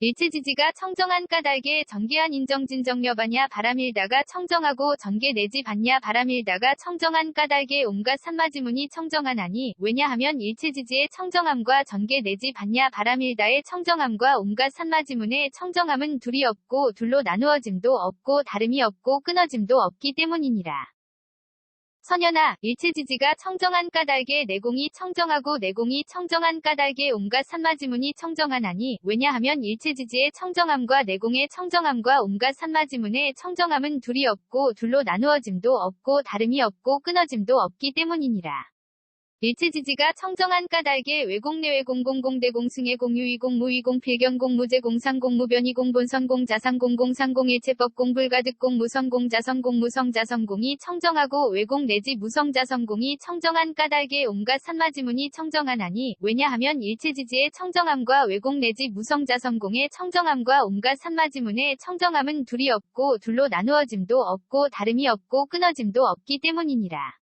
A: 일체지지가 청정한 까닭에 전개한 인정진정여바냐 바람일다가 청정하고 전개 내지 받냐 바람일다가 청정한 까닭에 온갖 산마지문이 청정하나니 왜냐하면 일체지지의 청정함과 전개 내지 받냐 바람일다의 청정함과 온갖 산마지문의 청정함은 둘이 없고 둘로 나누어짐도 없고 다름이 없고 끊어짐도 없기 때문이니라. 선현아, 일체지지가 청정한 까닭에 내공이 청정하고 내공이 청정한 까닭에 온갖 산마지문이 청정하나니 왜냐하면 일체지지의 청정함과 내공의 청정함과 온갖 산마지문의 청정함은 둘이 없고 둘로 나누어짐도 없고 다름이 없고 끊어짐도 없기 때문이니라. 일체지지가 청정한 까닭에 외공 내외공 공공대공 승해공 유이공 무이공 필경공 무제공 상공 무변이공 본선공 자상공 공상공 일체법공 불가득공 무성공 자성공 무성자성공이 청정하고 외공 내지 무성자성공이 청정한 까닭에 온갖 산마지문이 청정하나니 왜냐하면 일체지지의 청정함과 외공 내지 무성자성공의 청정함과 온갖 산마지문의 청정함은 둘이 없고 둘로 나누어짐도 없고 다름이 없고 끊어짐도 없기 때문이니라.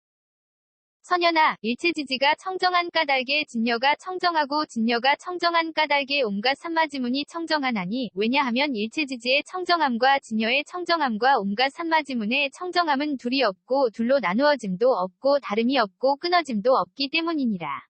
A: 선현아, 일체지지가 청정한 까닭에 진여가 청정하고 진여가 청정한 까닭에 온갖 산마지문이 청정하나니 왜냐하면 일체지지의 청정함과 진여의 청정함과 온갖 산마지문의 청정함은 둘이 없고 둘로 나누어짐도 없고 다름이 없고 끊어짐도 없기 때문이니라.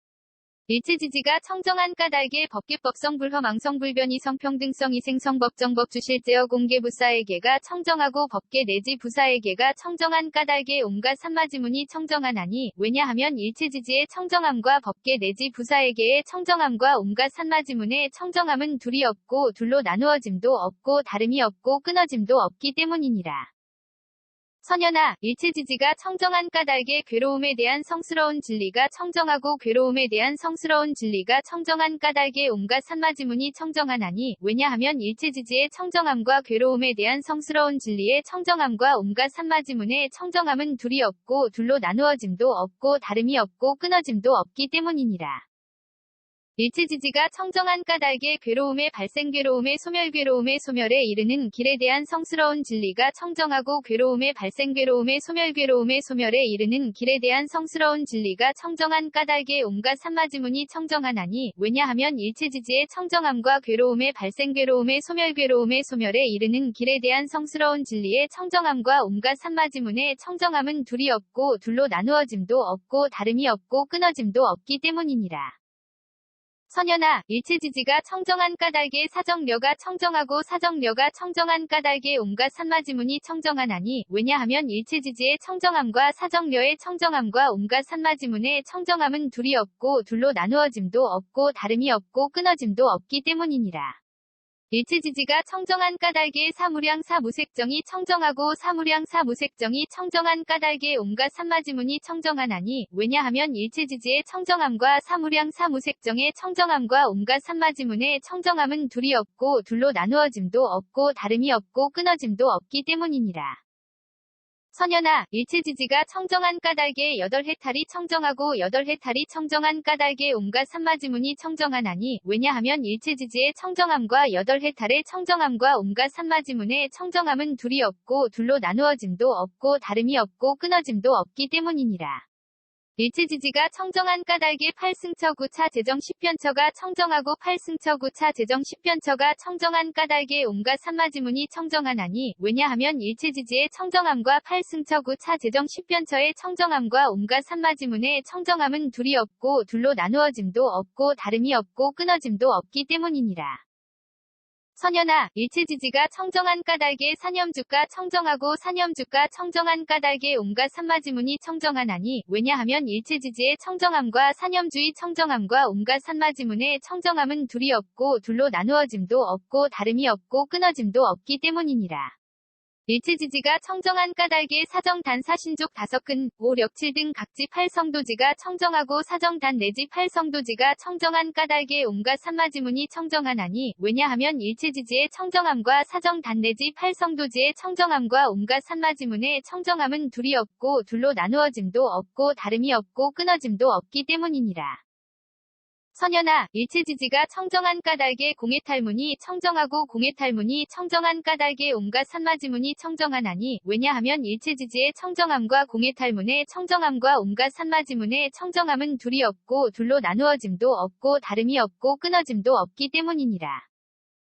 A: 일체지지가 청정한 까닭에 법계법성 불허망성 불변이 성평등성 이생성 법정법 주실제어 공개부사에게가 청정하고 법계 내지 부사에게가 청정한 까닭에 온갖 산마지문이 청정하나니 왜냐하면 일체지지의 청정함과 법계 내지 부사에게의 청정함과 온갖 산마지문의 청정함은 둘이 없고 둘로 나누어짐도 없고 다름이 없고 끊어짐도 없기 때문이니라. 선연아, 일체지지가 청정한 까닭에 괴로움에 대한 성스러운 진리가 청정하고 괴로움에 대한 성스러운 진리가 청정한 까닭에 온갖 산마지문이 청정하나니 왜냐하면 일체지지의 청정함과 괴로움에 대한 성스러운 진리의 청정함과 온갖 산마지문의 청정함은 둘이 없고 둘로 나누어짐도 없고 다름이 없고 끊어짐도 없기 때문이니라. 일체지지가 청정한 까닭에 괴로움의 발생 괴로움의 소멸에 이르는 길에 대한 성스러운 진리가 청정하고 괴로움의 발생 괴로움의 소멸에 이르는 길에 대한 성스러운 진리가 청정한 까닭에 온갖 산마지문이 청정하나니 왜냐하면 일체지지의 청정함과 괴로움의 발생 괴로움의 소멸에 이르는 길에 대한 성스러운 진리의 청정함과 온갖 산마지문의 청정함은 둘이 없고 둘로 나누어짐도 없고 다름이 없고 끊어짐도 없기 때문이니라. 선연아, 일체지지가 청정한 까닭에 사정려가 청정하고 사정려가 청정한 까닭에 온갖 산마지문이 청정하나니 왜냐하면 일체지지의 청정함과 사정려의 청정함과 온갖 산마지문의 청정함은 둘이 없고 둘로 나누어짐도 없고 다름이 없고 끊어짐도 없기 때문이니라. 일체지지가 청정한 까닭에 사무량 사무색정이 청정하고 사무량 사무색정이 청정한 까닭에 온갖 산마지문이 청정하나니 왜냐하면 일체지지의 청정함과 사무량 사무색정의 청정함과 온갖 산마지문의 청정함은 둘이 없고 둘로 나누어짐도 없고 다름이 없고 끊어짐도 없기 때문이니라. 선연아, 일체지지가 청정한 까닭에 여덟 해탈이 청정하고 여덟 해탈이 청정한 까닭에 온갖 산마지문이 청정하나니 왜냐하면 일체지지의 청정함과 여덟 해탈의 청정함과 온갖 산마지문의 청정함은 둘이 없고 둘로 나누어짐도 없고 다름이 없고 끊어짐도 없기 때문이니라. 일체지지가 청정한 까닭에 8승처 9차 제정 10변처가 청정하고 8승처 9차 제정 10변처가 청정한 까닭에 온갖 산마지문이 청정하나니 왜냐하면 일체지지의 청정함과 8승처 9차 제정 10변처의 청정함과 온갖 산마지문의 청정함은 둘이 없고 둘로 나누어짐도 없고 다름이 없고 끊어짐도 없기 때문이니라. 선연아, 일체지지가 청정한 까닭에 사념주가 청정하고 사념주가 청정한 까닭에 온갖 산마지문이 청정하나니 왜냐하면 일체지지의 청정함과 사념주의 청정함과 온갖 산마지문의 청정함은 둘이 없고 둘로 나누어짐도 없고 다름이 없고 끊어짐도 없기 때문이니라. 일체지지가 청정한 까닭에 사정단 사신족 다섯근, 오력칠 등 각지 8성도지가 청정하고 사정단 내지 8성도지가 청정한 까닭에 온갖 산마지문이 청정하나니 왜냐하면 일체지지의 청정함과 사정단 내지 8성도지의 청정함과 온갖 산마지문의 청정함은 둘이 없고 둘로 나누어짐도 없고 다름이 없고 끊어짐도 없기 때문이니라. 선연아, 일체지지가 청정한 까닭에 공해탈문이 청정하고 공해탈문이 청정한 까닭에 온갖 산마지문이 청정하나니 왜냐하면 일체지지의 청정함과 공해탈문의 청정함과 온갖 산마지문의 청정함은 둘이 없고 둘로 나누어짐도 없고 다름이 없고 끊어짐도 없기 때문이니라.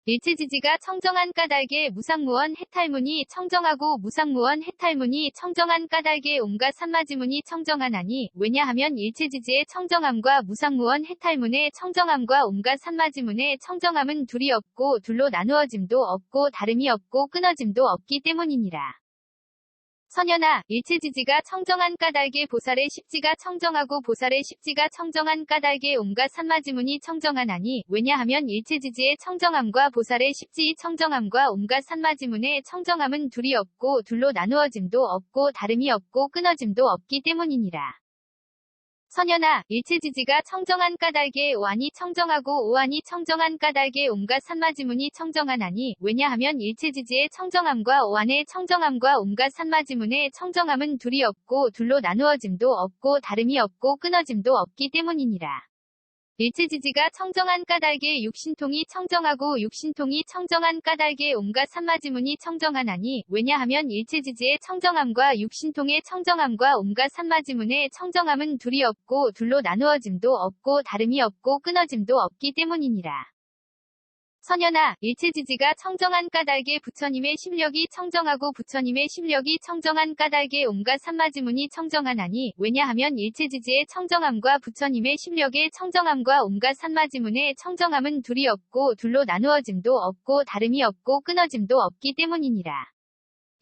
A: 일체지지가 청정한 까닭에 무상무원 해탈문이 청정하고 무상무원 해탈문이 청정한 까닭에 온갖 산마지문이 청정하나니 왜냐하면 일체지지의 청정함과 무상무원 해탈문의 청정함과 온갖 산마지문의 청정함은 둘이 없고 둘로 나누어짐도 없고 다름이 없고 끊어짐도 없기 때문이니라. 선연아, 일체지지가 청정한 까닭에 보살의 십지가 청정하고 보살의 십지가 청정한 까닭에 온갖 산마지문이 청정하나니 왜냐하면 일체지지의 청정함과 보살의 십지의 청정함과 온갖 산마지문의 청정함은 둘이 없고 둘로 나누어짐도 없고 다름이 없고 끊어짐도 없기 때문이니라. 선연아, 일체지지가 청정한 까닭에 오한이 청정하고 오한이 청정한 까닭에 온갖 산마지문이 청정하나니 왜냐하면 일체지지의 청정함과 오한의 청정함과 온갖 산마지문의 청정함은 둘이 없고 둘로 나누어짐도 없고 다름이 없고 끊어짐도 없기 때문이니라. 일체지지가 청정한 까닭에 육신통이 청정하고 육신통이 청정한 까닭에 온갖 산마지문이 청정하나니 왜냐하면 일체지지의 청정함과 육신통의 청정함과 온갖 산마지문의 청정함은 둘이 없고 둘로 나누어짐도 없고 다름이 없고 끊어짐도 없기 때문이니라. 선연아, 일체지지가 청정한 까닭에 부처님의 심력이 청정하고 부처님의 심력이 청정한 까닭에 온갖 산마지문이 청정하나니 왜냐하면 일체지지의 청정함과 부처님의 심력의 청정함과 온갖 산마지문의 청정함은 둘이 없고 둘로 나누어짐도 없고 다름이 없고 끊어짐도 없기 때문이니라.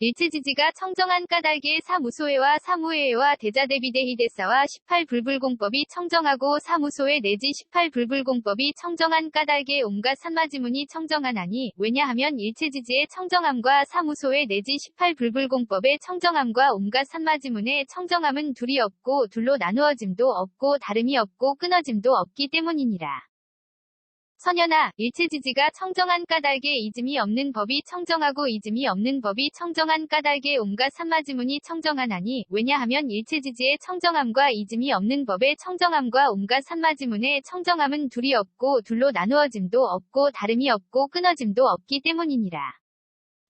A: 일체지지가 청정한 까닭에 사무소회와 사무회와 대자대비대희대사와 18불불공법이 청정하고 사무소회 내지 18불불공법이 청정한 까닭에 온갖 산마지문이 청정하나니 왜냐하면 일체지지의 청정함과 사무소회 내지 18불불공법의 청정함과 온갖 산마지문의 청정함은 둘이 없고 둘로 나누어짐도 없고 다름이 없고 끊어짐도 없기 때문이니라. 선연아, 일체지지가 청정한 까닭에 이즘이 없는 법이 청정하고 이즘이 없는 법이 청정한 까닭에 온갖 산마지문이 청정하나니 왜냐하면 일체지지의 청정함과 이즘이 없는 법의 청정함과 온갖 산마지문의 청정함은 둘이 없고 둘로 나누어짐도 없고 다름이 없고 끊어짐도 없기 때문이니라.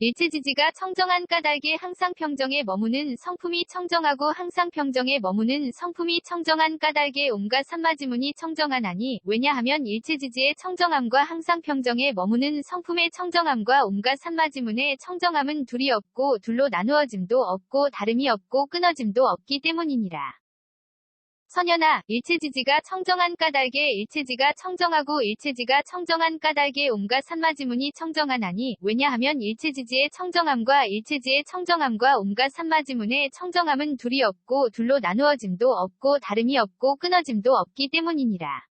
A: 일체지지가 청정한 까닭에 항상 평정에 머무는 성품이 청정하고 항상 평정에 머무는 성품이 청정한 까닭에 온갖 산마지문이 청정하나니 왜냐하면 일체지지의 청정함과 항상 평정에 머무는 성품의 청정함과 온갖 산마지문의 청정함은 둘이 없고 둘로 나누어짐도 없고 다름이 없고 끊어짐도 없기 때문이니라. 선연아, 일체지지가 청정한 까닭에 일체지가 청정하고 일체지가 청정한 까닭에 온갖 산마지문이 청정하나니 왜냐하면 일체지지의 청정함과 일체지의 청정함과 온갖 산마지문의 청정함은 둘이 없고 둘로 나누어짐도 없고 다름이 없고 끊어짐도 없기 때문이니라.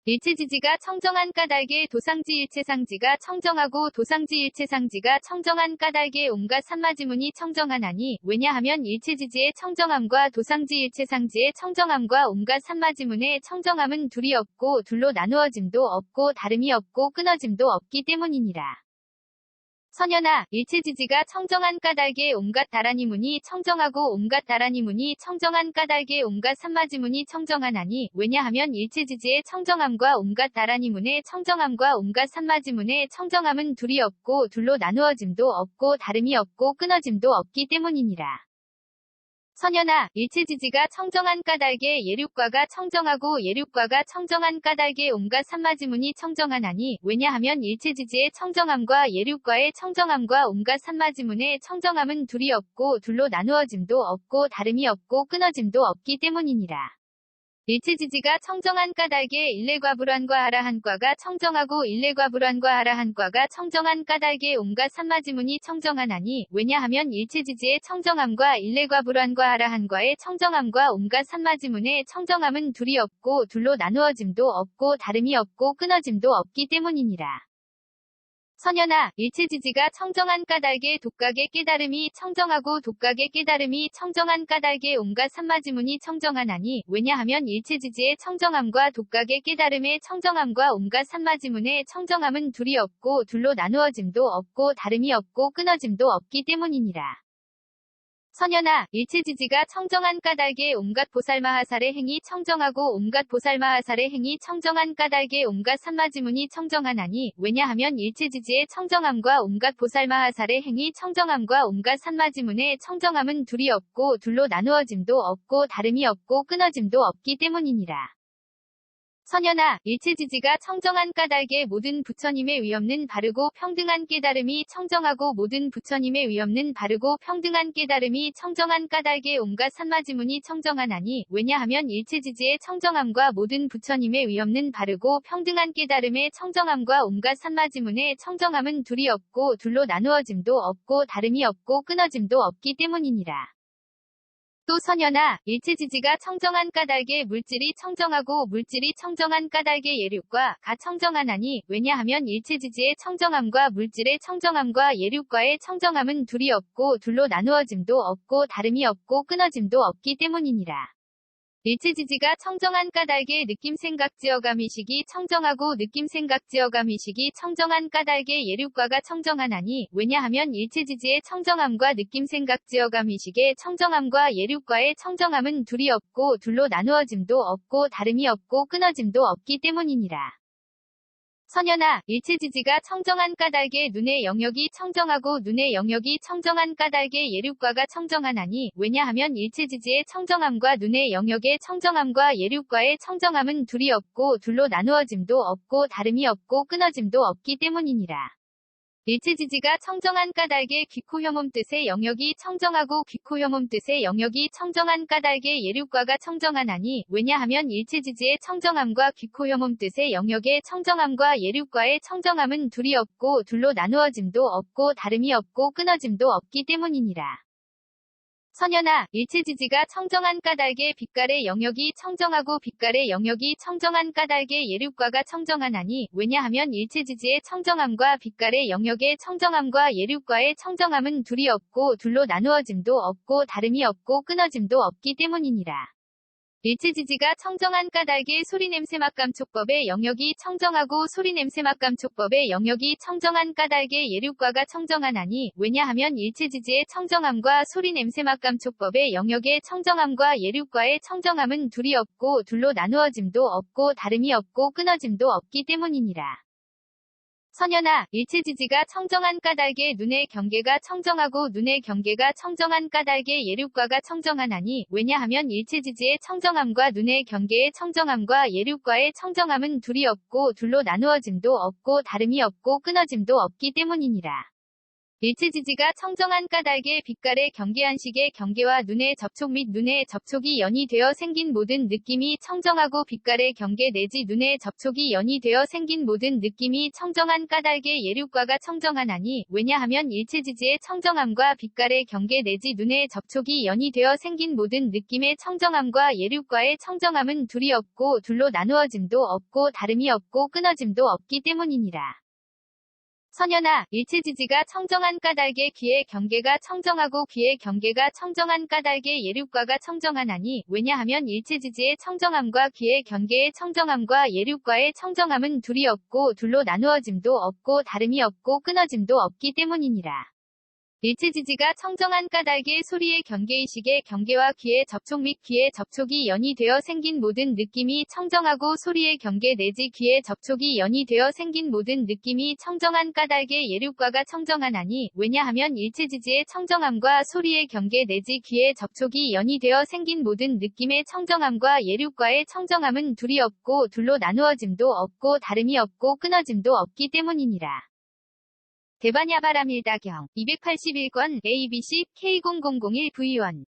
A: 일체지지가 청정한 까닭에 도상지 일체상지가 청정하고 도상지 일체상지가 청정한 까닭에 온갖 산마지문이 청정하나니 왜냐하면 일체지지의 청정함과 도상지 일체상지의 청정함과 온갖 산마지문의 청정함은 둘이 없고 둘로 나누어짐도 없고 다름이 없고 끊어짐도 없기 때문이니라. 선연아, 일체지지가 청정한 까닭에 온갖 다라니문이 청정하고 온갖 다라니문이 청정한 까닭에 온갖 산마지문이 청정하나니 왜냐하면 일체지지의 청정함과 온갖 다라니문의 청정함과 온갖 산마지문의 청정함은 둘이 없고 둘로 나누어짐도 없고 다름이 없고 끊어짐도 없기 때문이니라. 선연아, 일체지지가 청정한 까닭에 예륙과가 청정하고 예륙과가 청정한 까닭에 온갖 산마지문이 청정하나니 왜냐하면 일체지지의 청정함과 예륙과의 청정함과 온갖 산마지문의 청정함은 둘이 없고 둘로 나누어짐도 없고 다름이 없고 끊어짐도 없기 때문이니라. 일체지지가 청정한 까닭에 일례과불환과 아라한과가 청정하고 일례과불환과 아라한과가 청정한 까닭에 온갖 산마지문이 청정하나니 왜냐하면 일체지지의 청정함과 일례과불환과 아라한과의 청정함과 온갖 산마지문의 청정함은 둘이 없고 둘로 나누어짐도 없고 다름이 없고 끊어짐도 없기 때문이니라. 선연아, 일체지지가 청정한 까닭에 독각의 깨달음이 청정하고 독각의 깨달음이 청정한 까닭에 온갖 산마지문이 청정하나니 왜냐하면 일체지지의 청정함과 독각의 깨달음의 청정함과 온갖 산마지문의 청정함은 둘이 없고 둘로 나누어짐도 없고 다름이 없고 끊어짐도 없기 때문이니라. 선연아, 일체지지가 청정한 까닭에 온갖 보살마하살의 행위 청정하고 온갖 보살마하살의 행위 청정한 까닭에 온갖 산마지문이 청정하나니 왜냐하면 일체지지의 청정함과 온갖 보살마하살의 행위 청정함과 온갖 산마지문의 청정함은 둘이 없고 둘로 나누어짐도 없고 다름이 없고 끊어짐도 없기 때문이니라. 선연아, 일체지지가 청정한 까닭에 모든 부처님의 위없는 바르고 평등한 깨달음이 청정하고 모든 부처님의 위없는 바르고 평등한 깨달음이 청정한 까닭에 온갖 산마지문이 청정하나니 왜냐하면 일체지지의 청정함과 모든 부처님의 위없는 바르고 평등한 깨달음의 청정함과 온갖 산마지문의 청정함은 둘이 없고 둘로 나누어짐도 없고 다름이 없고 끊어짐도 없기 때문이니라. 또 선연아, 일체지지가 청정한 까닭에 물질이 청정하고 물질이 청정한 까닭에 예륙과 가 청정하나니 왜냐하면 일체지지의 청정함과 물질의 청정함과 예륙과의 청정함은 둘이 없고 둘로 나누어짐도 없고 다름이 없고 끊어짐도 없기 때문이니라. 일체지지가 청정한 까닭에 느낌생각지어감의식이 청정하고 느낌생각지어감의식이 청정한 까닭에 예륙과가 청정하나니 왜냐하면 일체지지의 청정함과 느낌생각지어감의식의 청정함과 예륙과의 청정함은 둘이 없고 둘로 나누어짐도 없고 다름이 없고 끊어짐도 없기 때문이니라. 선현아, 일체지지가 청정한 까닭에 눈의 영역이 청정하고 눈의 영역이 청정한 까닭에 예륙과가 청정하나니 왜냐하면 일체지지의 청정함과 눈의 영역의 청정함과 예륙과의 청정함은 둘이 없고 둘로 나누어짐도 없고 다름이 없고 끊어짐도 없기 때문이니라. 일체지지가 청정한 까닭에 귀코혐음 뜻의 영역이 청정하고 귀코혐음 뜻의 영역이 청정한 까닭에 예륙과가 청정하나니 왜냐하면 일체지지의 청정함과 귀코혐음 뜻의 영역의 청정함과 예륙과의 청정함은 둘이 없고 둘로 나누어짐도 없고 다름이 없고 끊어짐도 없기 때문이니라. 선현아, 일체지지가 청정한 까닭에 빛깔의 영역이 청정하고 빛깔의 영역이 청정한 까닭에 예륙과가 청정하나니 왜냐하면 일체지지의 청정함과 빛깔의 영역의 청정함과 예륙과의 청정함은 둘이 없고 둘로 나누어짐도 없고 다름이 없고 끊어짐도 없기 때문이니라. 일체지지가 청정한 까닭에 소리냄새맛감촉법의 영역이 청정하고 소리냄새맛감촉법의 영역이 청정한 까닭에 예륙과가 청정하나니 왜냐하면 일체지지의 청정함과 소리냄새맛감촉법의 영역의 청정함과 예륙과의 청정함은 둘이 없고 둘로 나누어짐도 없고 다름이 없고 끊어짐도 없기 때문이니라. 선현아, 일체지지가 청정한 까닭에 눈의 경계가 청정하고 눈의 경계가 청정한 까닭에 예륙과가 청정하나니 왜냐하면 일체지지의 청정함과 눈의 경계의 청정함과 예륙과의 청정함은 둘이 없고 둘로 나누어짐도 없고 다름이 없고 끊어짐도 없기 때문이니라. 일체지지가 청정한 까닭에 빛깔의 경계한식의 경계와 눈의 접촉 및 눈의 접촉이 연이 되어 생긴 모든 느낌이 청정하고 빛깔의 경계 내지 눈의 접촉이 연이 되어 생긴 모든 느낌이 청정한 까닭에 예륙과가 청정하나니 왜냐하면 일체지지의 청정함과 빛깔의 경계 내지 눈의 접촉이 연이 되어 생긴 모든 느낌의 청정함과 예륙과의 청정함은 둘이 없고 둘로 나누어짐도 없고 다름이 없고 끊어짐도 없기 때문이니라. 선현아, 일체지지가 청정한 까닭에 귀의 경계가 청정하고 귀의 경계가 청정한 까닭에 예륙과가 청정하나니 왜냐하면 일체지지의 청정함과 귀의 경계의 청정함과 예륙과의 청정함은 둘이 없고 둘로 나누어짐도 없고 다름이 없고 끊어짐도 없기 때문이니라. 일체지지가 청정한 까닭에 소리의 경계의식의 경계와 귀의 접촉 및 귀의 접촉이 연이 되어 생긴 모든 느낌이 청정하고 소리의 경계 내지 귀의 접촉이 연이 되어 생긴 모든 느낌이 청정한 까닭에 예륙과가 청정하나니 왜냐하면 일체지지의 청정함과 소리의 경계 내지 귀의 접촉이 연이 되어 생긴 모든 느낌의 청정함과 예륙과의 청정함은 둘이 없고 둘로 나누어짐도 없고 다름이 없고 끊어짐도 없기 때문이니라. 대반야바람일다경 281권 ABC K0001V1